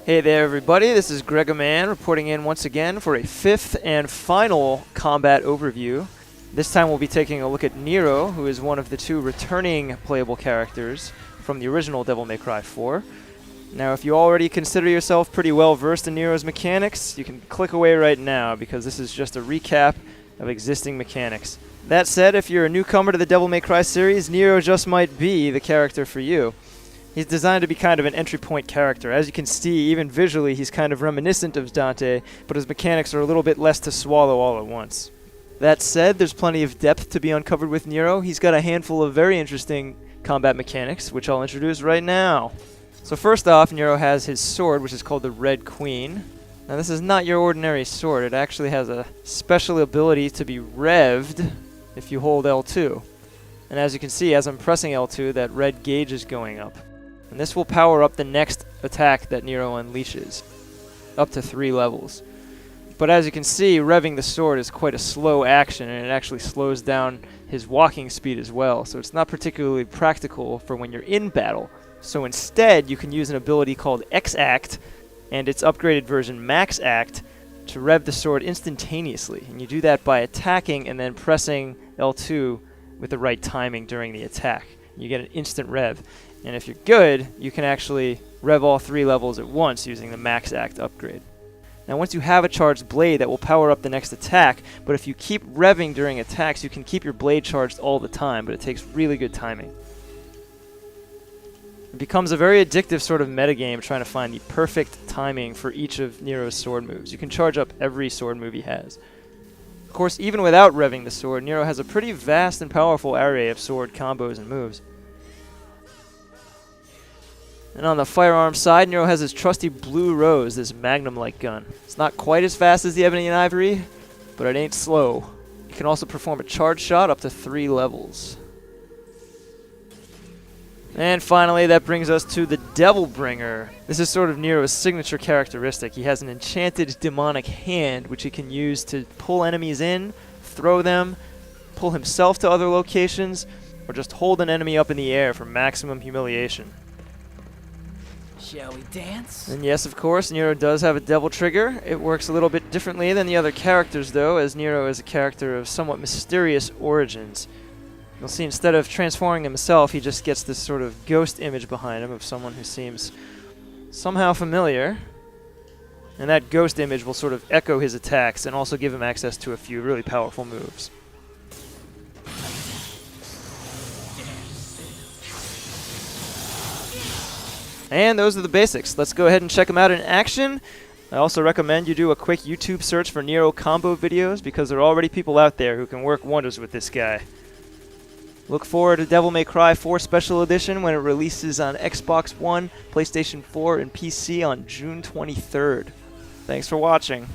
Hey there everybody, this is Gregaman reporting in once again for a fifth and final combat overview. This time we'll be taking a look at Nero, who is one of the two returning playable characters from the original Devil May Cry 4. Now if you already consider yourself pretty well versed in Nero's mechanics, you can click away right now because this is just a recap of existing mechanics. That said, if you're a newcomer to the Devil May Cry series, Nero just might be the character for you. He's designed to be kind of an entry point character. As you can see, even visually, he's kind of reminiscent of Dante, but his mechanics are a little bit less to swallow all at once. That said, there's plenty of depth to be uncovered with Nero. He's got a handful of very interesting combat mechanics, which I'll introduce right now. So first off, Nero has his sword, which is called the Red Queen. Now this is not your ordinary sword. It actually has a special ability to be revved if you hold L2. And as you can see, as I'm pressing L2, that red gauge is going up. And this will power up the next attack that Nero unleashes, up to 3 levels. But as you can see, revving the sword is quite a slow action, and it actually slows down his walking speed as well, so it's not particularly practical for when you're in battle. So instead, you can use an ability called X-Act, and its upgraded version Max-Act, to rev the sword instantaneously. And you do that by attacking and then pressing L2 with the right timing during the attack. You get an instant rev. And if you're good, you can actually rev all 3 levels at once using the Max Act upgrade. Now once you have a charged blade, that will power up the next attack, but if you keep revving during attacks, you can keep your blade charged all the time, but it takes really good timing. It becomes a very addictive sort of metagame trying to find the perfect timing for each of Nero's sword moves. You can charge up every sword move he has. Of course, even without revving the sword, Nero has a pretty vast and powerful array of sword combos and moves. And on the firearm side, Nero has his trusty Blue Rose, this magnum-like gun. It's not quite as fast as the Ebony and Ivory, but it ain't slow. You can also perform a charge shot up to 3 levels. And finally, that brings us to the Devil Bringer. This is sort of Nero's signature characteristic. He has an enchanted demonic hand, which he can use to pull enemies in, throw them, pull himself to other locations, or just hold an enemy up in the air for maximum humiliation. Shall we dance? And yes, of course, Nero does have a devil trigger. It works a little bit differently than the other characters, though, as Nero is a character of somewhat mysterious origins. You'll see instead of transforming himself, he just gets this sort of ghost image behind him of someone who seems somehow familiar. And that ghost image will sort of echo his attacks and also give him access to a few really powerful moves. And those are the basics. Let's go ahead and check them out in action. I also recommend you do a quick YouTube search for Nero combo videos because there are already people out there who can work wonders with this guy. Look forward to Devil May Cry 4 Special Edition when it releases on Xbox One, PlayStation 4, and PC on June 23rd. Thanks for watching.